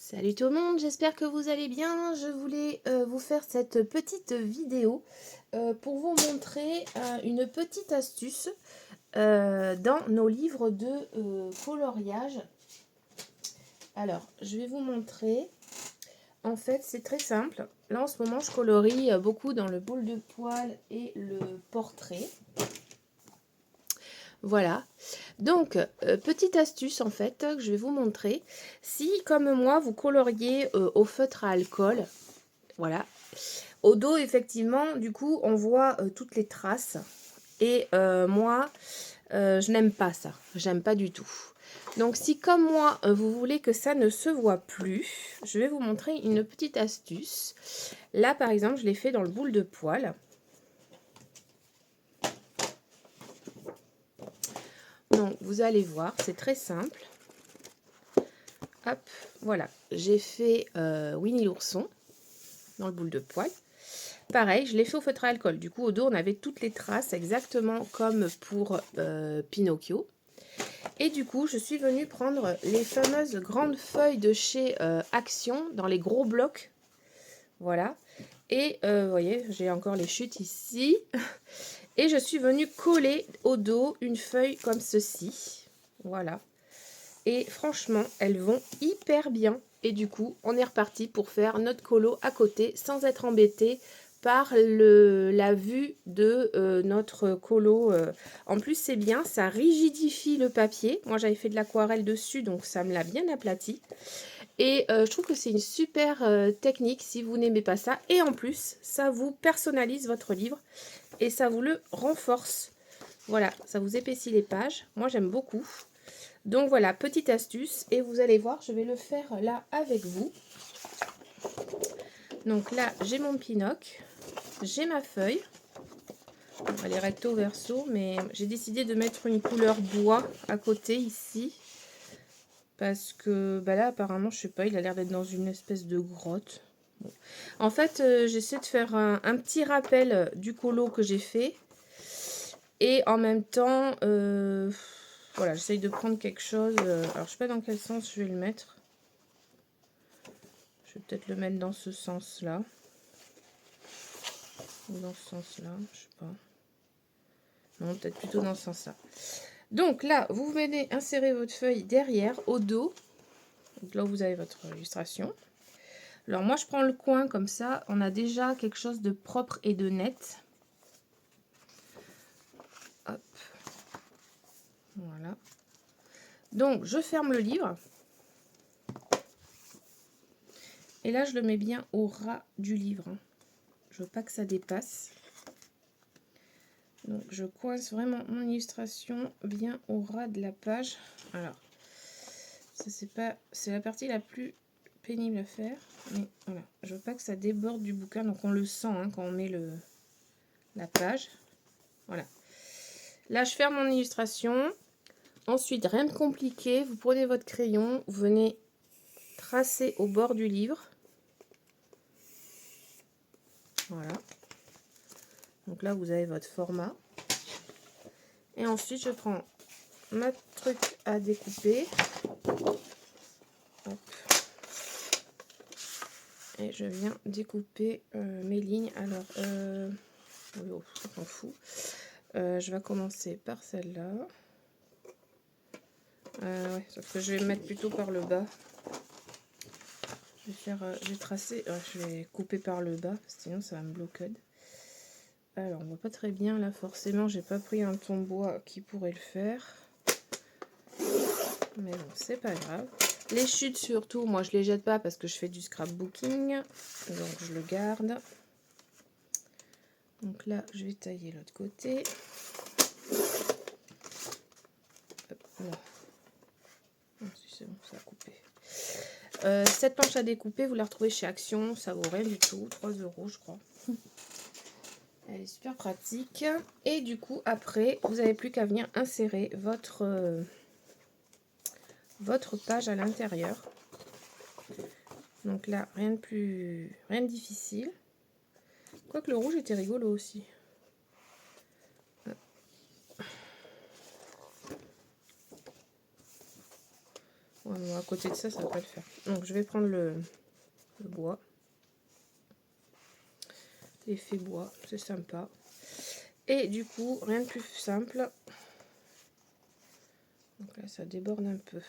Salut tout le monde, j'espère que vous allez bien. Je voulais vous faire cette petite vidéo pour vous montrer une petite astuce dans nos livres de coloriage. Alors, je vais vous montrer. En fait, c'est très simple. Là, en ce moment, je colorie beaucoup dans le boule de poil et le portrait. Voilà, donc petite astuce en fait que je vais vous montrer. Si comme moi vous coloriez au feutre à alcool, voilà, au dos effectivement du coup on voit toutes les traces et moi je n'aime pas ça, j'aime pas du tout. Donc si comme moi vous voulez que ça ne se voit plus, je vais vous montrer une petite astuce. Là par exemple je l'ai fait dans le boule de poil. Donc vous allez voir, c'est très simple. Hop, voilà, j'ai fait Winnie l'ourson dans le boule de poil. Pareil, je l'ai fait au feutre à alcool. Du coup, au dos, on avait toutes les traces, exactement comme pour Pinocchio. Et du coup, je suis venue prendre les fameuses grandes feuilles de chez Action, dans les gros blocs. Voilà. Et vous voyez, j'ai encore les chutes ici. Et je suis venue coller au dos une feuille comme ceci. Voilà. Et franchement, elles vont hyper bien. Et du coup, on est reparti pour faire notre colo à côté sans être embêté par la vue de notre colo. En plus, c'est bien, ça rigidifie le papier. Moi, j'avais fait de l'aquarelle dessus, donc ça me l'a bien aplati. Et je trouve que c'est une super technique si vous n'aimez pas ça. Et en plus, ça vous personnalise votre livre et ça vous le renforce. Voilà, ça vous épaissit les pages. Moi, j'aime beaucoup. Donc voilà, petite astuce, et vous allez voir, je vais le faire là avec vous. Donc là, j'ai mon pinoc, j'ai ma feuille. Elle est recto verso, mais j'ai décidé de mettre une couleur bois à côté ici. Parce que bah là, apparemment, je sais pas, il a l'air d'être dans une espèce de grotte. Bon. En fait, j'essaie de faire un petit rappel du colo que j'ai fait. Et en même temps, voilà, j'essaye de prendre quelque chose. Alors, je sais pas dans quel sens je vais le mettre. Je vais peut-être le mettre dans ce sens-là. Ou dans ce sens-là, je sais pas. Non, peut-être plutôt dans ce sens-là. Donc là, vous venez insérer votre feuille derrière, au dos. Donc là, vous avez votre illustration. Alors moi, je prends le coin comme ça. On a déjà quelque chose de propre et de net. Hop. Voilà. Donc, je ferme le livre. Et là, je le mets bien au ras du livre. Je veux pas que ça dépasse. Donc, je coince vraiment mon illustration bien au ras de la page. Alors, ça c'est la partie la plus pénible à faire. Mais voilà, je veux pas que ça déborde du bouquin. Donc, on le sent hein, quand on met la page. Voilà. Là, je ferme mon illustration. Ensuite, rien de compliqué. Vous prenez votre crayon, vous venez tracer au bord du livre. Voilà. Donc là, vous avez votre format. Et ensuite, je prends ma truc à découper. Hop. Et je viens découper mes lignes. Alors, on s'en fout. Je vais commencer par celle-là. Ouais, sauf que je vais me mettre plutôt par le bas. Je vais tracer, je vais couper par le bas, sinon ça va me bloquer. Alors, on voit pas très bien là, forcément, j'ai pas pris un ton bois qui pourrait le faire. Mais bon, c'est pas grave. Les chutes surtout, moi je les jette pas parce que je fais du scrapbooking, donc je le garde. Donc là, je vais tailler l'autre côté. Hop, là. Oh, si c'est bon, ça a coupé. Cette planche à découper, vous la retrouvez chez Action, ça vaut rien du tout, 3 € je crois. Elle est super pratique. Et du coup, après, vous n'avez plus qu'à venir insérer votre page à l'intérieur. Donc là, rien de difficile. Quoique le rouge était rigolo aussi. Ouais, bon, à côté de ça, ça va pas le faire. Donc je vais prendre le bois. L'effet bois, c'est sympa. Et du coup, rien de plus simple. Donc là, ça déborde un peu.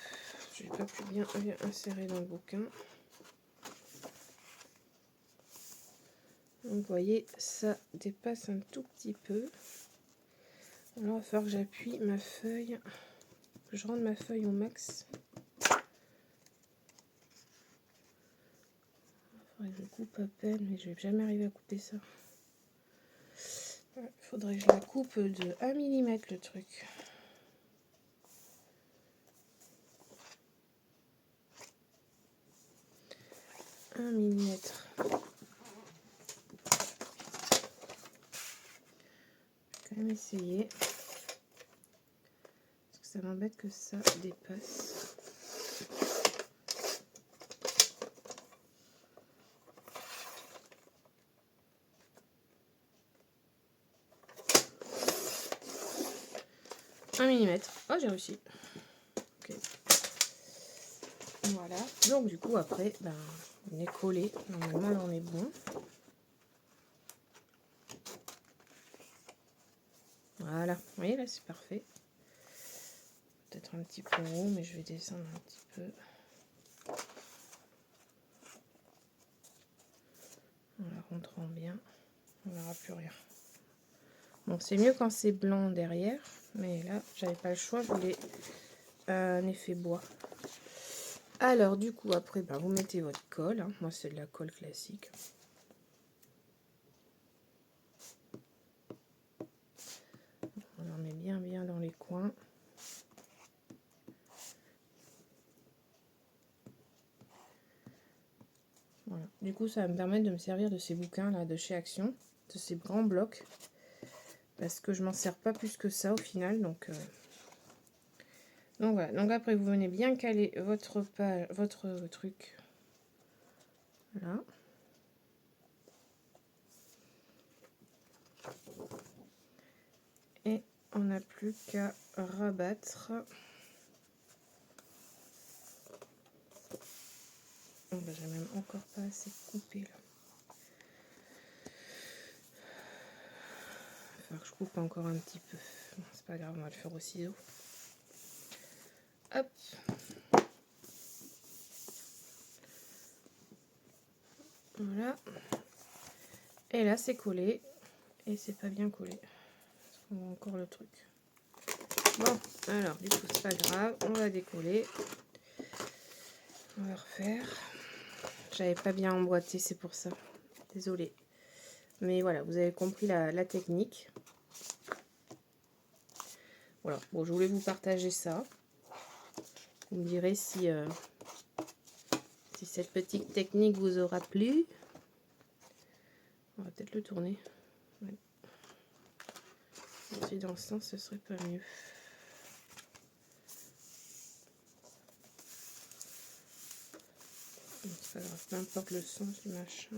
Je n'ai pas pu bien insérer dans le bouquin. Donc vous voyez, ça dépasse un tout petit peu. Alors il va falloir que j'appuie ma feuille, que je rende ma feuille au max. Il faudrait que je coupe à peine, mais je vais jamais arriver à couper ça. Il faudrait que je la coupe de 1 mm le truc. Un millimètre. Je vais quand même essayer. Parce que ça m'embête que ça dépasse. Un millimètre. Oh, j'ai réussi. Ok. Voilà. Donc du coup après, ben, on est collé. Normalement là on est bon. Voilà. Vous voyez là c'est parfait. Peut-être un petit peu haut, mais je vais descendre un petit peu. En la rentrant bien. On verra plus rien. Bon, c'est mieux quand c'est blanc derrière, mais là j'avais pas le choix, je voulais un effet bois. Alors du coup après ben, vous mettez votre colle, hein. Moi c'est de la colle classique. On en met bien dans les coins. Voilà. Du coup ça va me permettre de me servir de ces bouquins là de chez Action, de ces grands blocs, parce que je m'en sers pas plus que ça au final, donc voilà. Donc après vous venez bien caler votre page, votre truc là. Et on n'a plus qu'à rabattre. Oh ben, j'ai même encore pas assez coupé là. Il va falloir que je coupe encore un petit peu. Bon, c'est pas grave, on va le faire au ciseau. Hop. Voilà. Et là c'est collé. Et c'est pas bien collé. On voit encore le truc. Bon, alors du coup c'est pas grave. On va décoller. On va refaire. J'avais pas bien emboîté, c'est pour ça. Désolée. Mais voilà, vous avez compris la technique. Voilà, bon, je voulais vous partager ça. Vous me direz si cette petite technique vous aura plu. On va peut-être le tourner. Ouais. Si dans ce sens, ce serait pas mieux. C'est pas grave, peu importe le sens du machin.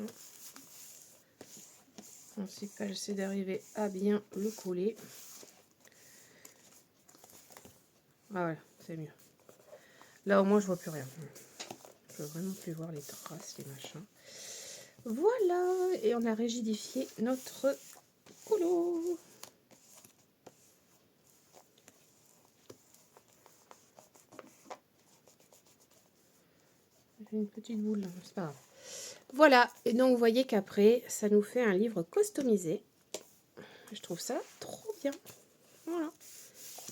Le principal, c'est d'arriver à bien le coller. Ah voilà, c'est mieux. Là, au moins, je vois plus rien. Je peux vraiment plus voir les traces, les machins. Voilà, et on a rigidifié notre colo. J'ai une petite boule, c'est pas grave. Voilà, et donc vous voyez qu'après, ça nous fait un livre customisé. Je trouve ça trop bien. Voilà.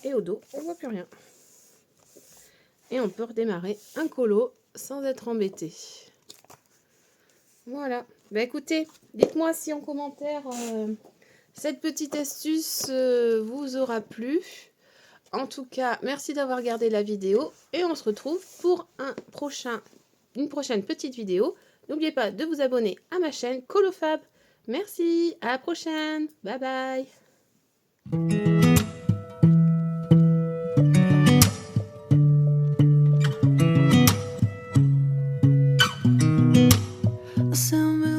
Et au dos, on voit plus rien. Et on peut redémarrer un colo sans être embêté. Voilà. Bah écoutez, dites-moi si en commentaire cette petite astuce vous aura plu. En tout cas, merci d'avoir regardé la vidéo et on se retrouve pour une prochaine petite vidéo. N'oubliez pas de vous abonner à ma chaîne Colofab. Merci, à la prochaine. Bye bye. Some